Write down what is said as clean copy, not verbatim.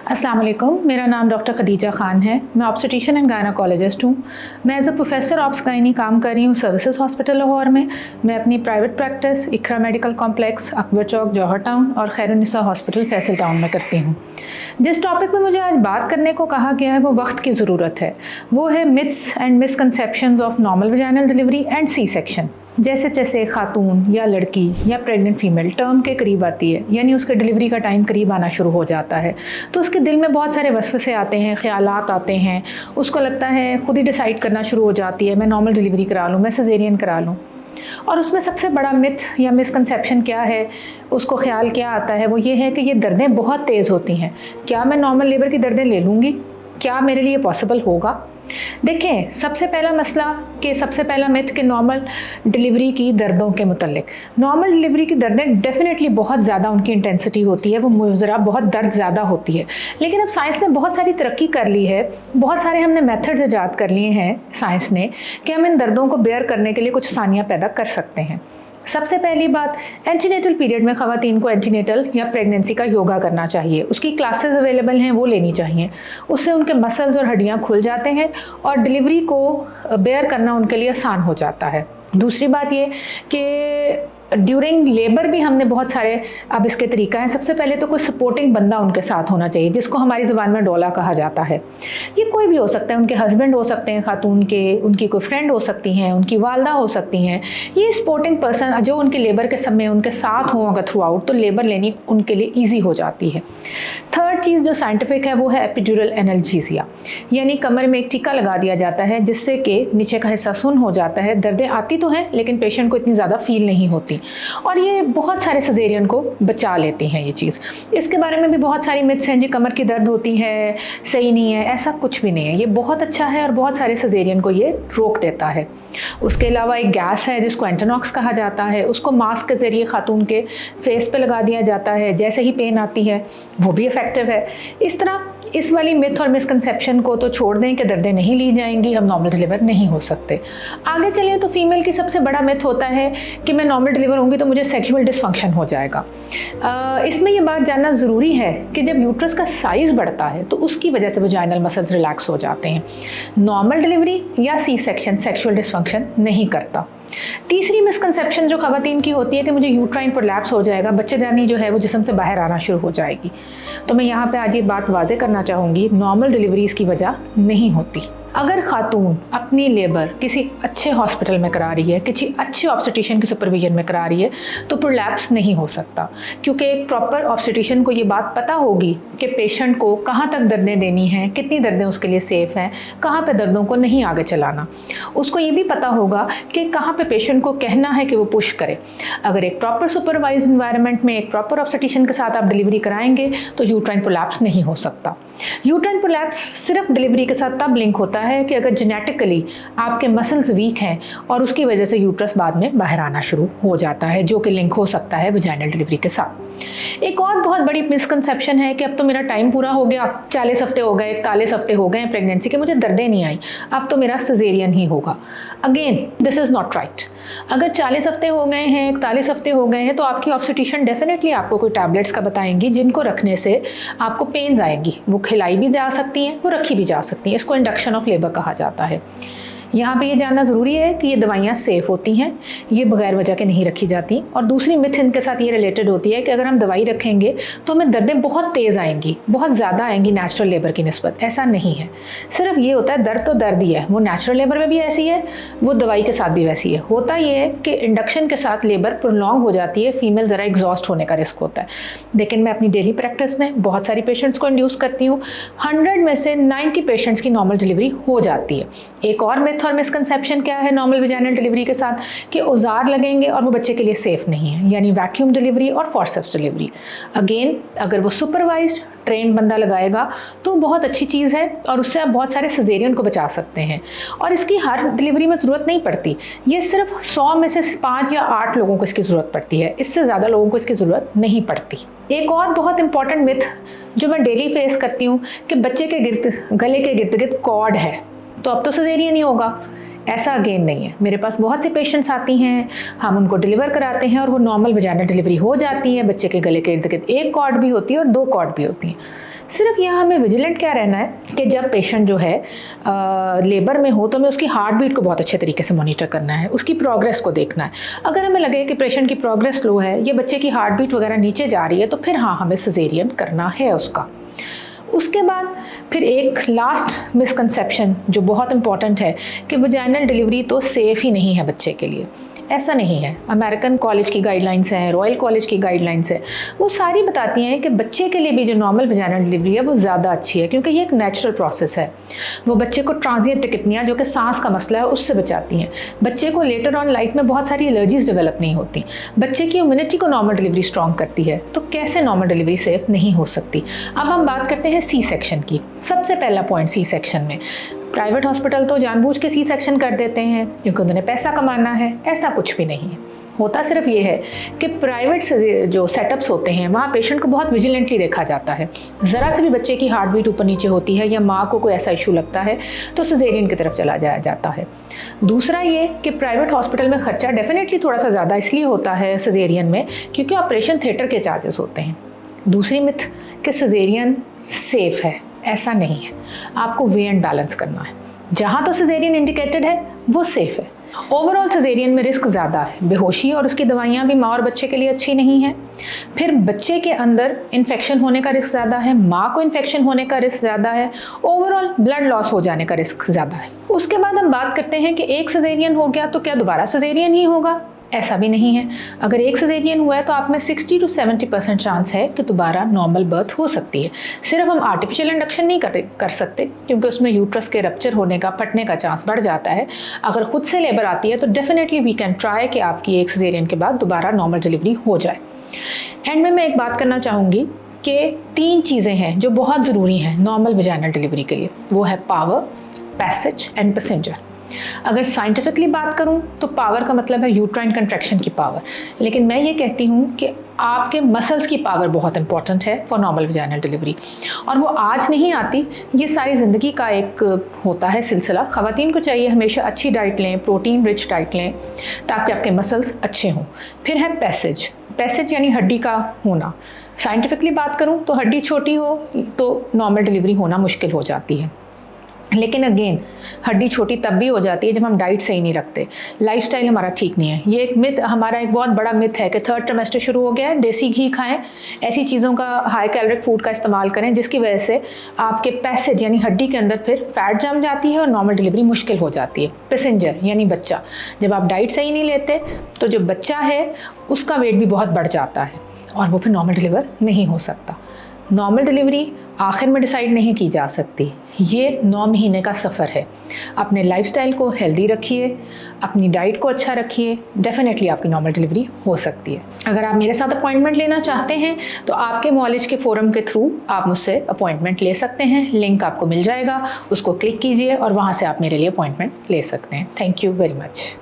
अस्सलाम वालेकुम, मेरा नाम डॉक्टर खदीजा ख़ान है। मैं ऑब्स्टेट्रिशियन एंड गायनोकोलॉजिस्ट हूँ। मैं as a professor obs gynae काम कर रही हूँ सर्विसेज हॉस्पिटल लाहौर में। मैं अपनी प्राइवेट प्रैक्टिस इकरा मेडिकल कॉम्प्लेक्स, अकबर चौक, जौहर टाउन और खैरुन्निसा हॉस्पिटल फैसल टाउन में करती हूँ। जिस टॉपिक में मुझे आज बात करने को कहा गया है वो वक्त की ज़रूरत है। वो है myths and misconceptions of normal vaginal delivery and C section. जैसे जैसे खातून या लड़की या प्रेग्नेंट फीमेल टर्म के करीब आती है, यानी उसके डिलीवरी का टाइम करीब आना शुरू हो जाता है, तो उसके दिल में बहुत सारे वसवसे आते हैं, ख्यालात आते हैं। उसको लगता है, खुद ही डिसाइड करना शुरू हो जाती है, मैं नॉर्मल डिलीवरी करा लूँ, मैं सिजेरियन करा लूँ। और उसमें सबसे बड़ा मिथ या मिसकंसेप्शन क्या है, उसको ख्याल क्या आता है, वो ये है कि ये दर्दें बहुत तेज़ होती हैं। क्या मैं नॉर्मल लेबर की दर्दें ले लूँगी? क्या मेरे लिए पॉसिबल होगा? देखें, सबसे पहला मसला कि सबसे पहला मिथ कि नॉर्मल डिलीवरी की दर्दों के मुतल्लिक। नॉर्मल डिलीवरी की दर्दें डेफिनेटली बहुत ज़्यादा उनकी इंटेंसिटी होती है, वो मुजरा बहुत दर्द ज़्यादा होती है। लेकिन अब साइंस ने बहुत सारी तरक्की कर ली है, बहुत सारे हमने मेथड्स ईजाद कर लिए हैं साइंस ने कि हम इन दर्दों को बेयर करने के लिए कुछ आसानियाँ पैदा कर सकते हैं। सबसे पहली बात, एंटीनेटल पीरियड में ख़वातीन को एंटीनेटल या प्रेगनेंसी का योगा करना चाहिए। उसकी क्लासेस अवेलेबल हैं, वो लेनी चाहिए। उससे उनके मसल्स और हड्डियाँ खुल जाते हैं और डिलीवरी को बेयर करना उनके लिए आसान हो जाता है। दूसरी बात ये कि ड्यूरिंग लेबर भी हमने बहुत सारे अब इसके तरीका हैं। सबसे पहले तो कोई सपोर्टिंग बंदा उनके साथ होना चाहिए, जिसको हमारी ज़बान में डोला कहा जाता है। ये कोई भी हो सकता है, उनके हस्बैंड हो सकते हैं खातून के, उनकी कोई फ्रेंड हो सकती हैं, उनकी वालदा हो सकती हैं। ये सपोर्टिंग पर्सन जो उनके लेबर के समय उनके साथ हों अगर थ्रू आउट, तो लेबर लेनी उनके लिए ईजी हो जाती है। थर्ड चीज़ जो साइंटिफिक है वो है एपिड्यूरल एनाल्जेसिया, यानी कमर में एक टीका लगा दिया जाता है जिससे कि नीचे का हिस्सा सुन्न हो जाता है। दर्दें आती तो हैं लेकिन पेशेंट को इतनी ज़्यादा फील नहीं होती और ये बहुत सारे सिजेरियन को बचा लेती हैं ये चीज़। इसके बारे में भी बहुत सारी मिथ्स हैं जी, कमर की दर्द होती है, सही नहीं है, ऐसा कुछ भी नहीं है। ये बहुत अच्छा है और बहुत सारे सिजेरियन को ये रोक देता है। उसके अलावा एक गैस है जिसको एंटोनॉक्स कहा जाता है, उसको मास्क के ज़रिए खातून के फेस पे लगा दिया जाता है, जैसे ही पेन आती है वो भी इफ़ेक्टिव है। इस तरह इस वाली मिथ और मिसकंसेप्शन को तो छोड़ दें कि दर्दें नहीं ली जाएंगी, हम नॉर्मल डिलीवर नहीं हो सकते। आगे चलिए तो फीमेल की सबसे बड़ा मिथ होता है कि मैं नॉर्मल डिलीवर होंगी तो मुझे सेक्सुअल डिसफंक्शन हो जाएगा। इसमें ये बात जानना ज़रूरी है कि जब यूट्रस का साइज़ बढ़ता है तो उसकी वजह से वजाइनल मसल्स रिलैक्स हो जाते हैं। नॉर्मल डिलीवरी या सी सेक्शन सेक्सुअल डिसफंक्शन नहीं करता। तीसरी मिसकंसेप्शन जो ख़वातीन की होती है कि मुझे यूट्राइन प्रोलैप्स हो जाएगा, बच्चेदानी जो है वो जिस्म से बाहर आना शुरू हो जाएगी। तो मैं यहाँ पे आज ये बात वाज़े करना चाहूँगी, नॉर्मल डिलीवरीज़ की वजह नहीं होती। अगर खातून अपनी लेबर किसी अच्छे हॉस्पिटल में करा रही है, किसी अच्छे ऑब्स्टेट्रिशियन की सुपरविजन में करा रही है, तो प्रोलैप्स नहीं हो सकता, क्योंकि एक प्रॉपर ऑब्स्टेट्रिशियन को ये बात पता होगी कि पेशेंट को कहाँ तक दर्दें देनी हैं, कितनी दर्दें उसके लिए सेफ़ हैं, कहाँ पे दर्दों को नहीं आगे चलाना। उसको ये भी पता होगा कि कहाँ पे पेशेंट को कहना है कि वो पुश करे। अगर एक प्रॉपर सुपरवाइज इन्वायरमेंट में एक प्रॉपर ऑब्स्टेट्रिशियन के साथ आप डिलीवरी कराएंगे तो यूट्राइन प्रोलैप्स नहीं हो सकता। यूट्राइन प्रोलैप्स सिर्फ डिलीवरी के साथ तब लिंक होता है कि अगर जेनेटिकली आपके मसल्स वीक हैं और उसकी वजह से यूट्रस बाद में बाहर आना शुरू हो जाता है, जो कि लिंक हो सकता है वजाइनल डिलीवरी के साथ। एक और बहुत बड़ी मिसकंसेप्शन है कि अब तो मेरा टाइम पूरा हो गया, 40 हफ्ते हो गए, 41 हफ्ते हो गए प्रेगनेंसी के, मुझे दर्दें नहीं आई, अब तो मेरा सिजेरियन ही होगा। Again this is not right. अगर 40 हफ्ते हो गए हैं, 41 हफ्ते हो गए हैं, तो आपकी ऑब्स्टेट्रिशियन डेफिनेटली आपको कोई टैबलेट्स का बताएंगी जिनको रखने से आपको पेन्स आएंगी। वो खिलाई भी जा सकती हैं, वो रखी भी जा सकती हैं। इसको इंडक्शन ऑफ लेबर कहा जाता है। यहाँ पे ये जानना ज़रूरी है कि ये दवाइयाँ सेफ़ होती हैं, ये बगैर वजह के नहीं रखी जाती। और दूसरी मिथ इनके साथ ये रिलेटेड होती है कि अगर हम दवाई रखेंगे तो हमें दर्दें बहुत तेज़ आएंगी, बहुत ज़्यादा आएंगी नेचुरल लेबर की निस्बत। ऐसा नहीं है। सिर्फ ये होता है, दर्द तो दर्द ही है, वो नेचुरल लेबर में भी ऐसी है, वो दवाई के साथ भी वैसी है। होता ये है कि इंडक्शन के साथ लेबर प्रोलॉन्ग हो जाती है, फीमेल ज़रा एग्जॉस्ट होने का रिस्क होता है। लेकिन मैं अपनी डेली प्रैक्टिस में बहुत सारी पेशेंट्स को इंड्यूस करती हूँ, 100 में से 90 पेशेंट्स की नॉर्मल डिलीवरी हो जाती है। एक और मिथ और मिसकंसेप्शन क्या है नॉर्मल वजाइनल डिलीवरी के साथ, कि औजार लगेंगे और वो बच्चे के लिए सेफ़ नहीं है, यानी वैक्यूम डिलीवरी और फॉरसेप्स डिलीवरी। अगेन अगर वो सुपरवाइज्ड ट्रेंड बंदा लगाएगा तो बहुत अच्छी चीज़ है और उससे आप बहुत सारे सिजेरियन को बचा सकते हैं। और इसकी हर डिलीवरी में ज़रूरत नहीं पड़ती, ये सिर्फ 100 में से 5 या 8 लोगों को इसकी ज़रूरत पड़ती है, इससे ज़्यादा लोगों को इसकी ज़रूरत नहीं पड़ती। एक और बहुत इंपॉर्टेंट मिथ जो मैं डेली फेस करती हूँ कि बच्चे के गले के गिर्द गिर्द कॉर्ड है तो अब तो सिजेरियन ही होगा। ऐसा अगेन नहीं है। मेरे पास बहुत सी पेशेंट्स आती हैं, हम उनको डिलीवर कराते हैं और वो नॉर्मल वजाइनल डिलीवरी हो जाती है। बच्चे के गले के इर्द गिर्द एक कॉर्ड भी होती है और 2 कॉर्ड भी होती हैं। सिर्फ यहाँ हमें विजिलेंट क्या रहना है कि जब पेशेंट जो है लेबर में हो तो हमें उसकी हार्ट बीट को बहुत अच्छे तरीके से मॉनिटर करना है, उसकी प्रोग्रेस को देखना है। अगर हमें लगे कि पेशेंट की प्रोग्रेस स्लो है, ये बच्चे की हार्ट बीट वगैरह नीचे जा रही है, तो फिर हाँ हमें सिजेरियन करना है उसका। उसके बाद फिर एक लास्ट मिसकंसेप्शन जो बहुत इंपॉर्टेंट है कि वजाइनल डिलीवरी तो सेफ़ ही नहीं है बच्चे के लिए। ऐसा नहीं है। अमेरिकन कॉलेज की गाइडलाइंस हैं, रॉयल कॉलेज की गाइडलाइंस है, वो सारी बताती हैं कि बच्चे के लिए भी जो नॉर्मल वजाइनल डिलीवरी है वो ज़्यादा अच्छी है, क्योंकि ये एक नेचुरल प्रोसेस है। वो बच्चे को ट्रांजिएंट टिकटनिया जो कि सांस का मसला है उससे बचाती हैं। बच्चे को लेटर ऑन लाइफ में बहुत सारी एलर्जीज डेवलप नहीं होती। बच्चे की इम्यूनिटी को नॉर्मल डिलीवरी स्ट्रॉन्ग करती है। तो कैसे नॉर्मल डिलीवरी सेफ नहीं हो सकती? अब हम बात करते हैं सी सेक्शन की। सबसे पहला पॉइंट सी सेक्शन में, प्राइवेट हॉस्पिटल तो जानबूझ के सी सेक्शन कर देते हैं क्योंकि उन्हें पैसा कमाना है। ऐसा कुछ भी नहीं है। होता सिर्फ ये है कि प्राइवेट से जो सेटअप्स होते हैं वहाँ पेशेंट को बहुत विजिलेंटली देखा जाता है। ज़रा से भी बच्चे की हार्ट बीट ऊपर नीचे होती है या माँ को कोई ऐसा इशू लगता है तो सिजेरियन की तरफ चला जाया जाता है। दूसरा ये कि प्राइवेट हॉस्पिटल में खर्चा डेफिनेटली थोड़ा सा ज़्यादा इसलिए होता है सिजेरियन में क्योंकि ऑपरेशन थिएटर के चार्जेस होते हैं। दूसरी मिथ कि सिजेरियन सेफ़ है, ऐसा नहीं है। आपको वे एंड बैलेंस करना है। जहाँ तो सिजेरियन इंडिकेटेड है वो सेफ़ है। ओवरऑल सिजेरियन में रिस्क ज़्यादा है। बेहोशी और उसकी दवाइयाँ भी माँ और बच्चे के लिए अच्छी नहीं है। फिर बच्चे के अंदर इन्फेक्शन होने का रिस्क ज़्यादा है, माँ को इन्फेक्शन होने का रिस्क ज़्यादा है, ओवरऑल ब्लड लॉस हो जाने का रिस्क ज़्यादा है। उसके बाद हम बात करते हैं कि एक सिजेरियन हो गया तो क्या दोबारा सिजेरियन ही होगा? ऐसा भी नहीं है। अगर एक सिजेरियन हुआ है तो आप में 60 to 70% चांस है कि दोबारा नॉर्मल बर्थ हो सकती है। सिर्फ हम आर्टिफिशियल इंडक्शन नहीं कर सकते क्योंकि उसमें यूट्रस के रप्चर होने का, फटने का चांस बढ़ जाता है। अगर खुद से लेबर आती है तो डेफिनेटली वी कैन ट्राई कि आपकी एक सिजेरियन के बाद दोबारा नॉर्मल डिलीवरी हो जाए। एंड में मैं एक बात करना चाहूँगी कि 3 चीज़ें हैं जो बहुत ज़रूरी हैं नॉर्मल वजाइनल डिलीवरी के लिए। वो है पावर, पैसेज एंड पैसेंजर। अगर साइंटिफिकली बात करूं तो पावर का मतलब है यूट्राइन कंट्रैक्शन की पावर, लेकिन मैं ये कहती हूं कि आपके मसल्स की पावर बहुत इंपॉर्टेंट है फॉर नॉर्मल वजाइनल डिलीवरी। और वो आज नहीं आती, ये सारी ज़िंदगी का एक होता है सिलसिला। ख़वातीन को चाहिए हमेशा अच्छी डाइट लें, प्रोटीन रिच डाइट लें ताकि आपके मसल्स अच्छे हों। फिर है पैसेज। पैसेज यानी हड्डी का होना। साइंटिफिकली बात करूँ तो हड्डी छोटी हो तो नॉर्मल डिलीवरी होना मुश्किल हो जाती है। लेकिन अगेन हड्डी छोटी तब भी हो जाती है जब हम डाइट सही नहीं रखते, लाइफस्टाइल हमारा ठीक नहीं है। ये एक मिथ, हमारा एक बहुत बड़ा मिथ है कि 3rd ट्रिमेस्टर शुरू हो गया है, देसी घी खाएं, ऐसी चीज़ों का, हाई कैलोरिक फूड का इस्तेमाल करें जिसकी वजह से आपके पैसेज यानी हड्डी के अंदर फिर फैट जम जाती है और नॉर्मल डिलीवरी मुश्किल हो जाती है। पैसेंजर यानी बच्चा, जब आप डाइट सही नहीं लेते तो जो बच्चा है उसका वेट भी बहुत बढ़ जाता है और वो फिर नॉर्मल डिलीवर नहीं हो सकता। नॉर्मल डिलीवरी आखिर में डिसाइड नहीं की जा सकती। ये 9 महीने का सफ़र है। अपने लाइफस्टाइल को हेल्दी रखिए, अपनी डाइट को अच्छा रखिए, डेफिनेटली आपकी नॉर्मल डिलीवरी हो सकती है। अगर आप मेरे साथ अपॉइंटमेंट लेना चाहते हैं तो आपके मॉलेज के फोरम के थ्रू आप मुझसे अपॉइंटमेंट ले सकते हैं। लिंक आपको मिल जाएगा, उसको क्लिक कीजिए और वहाँ से आप मेरे लिए अपॉइंटमेंट ले सकते हैं। Thank you very much.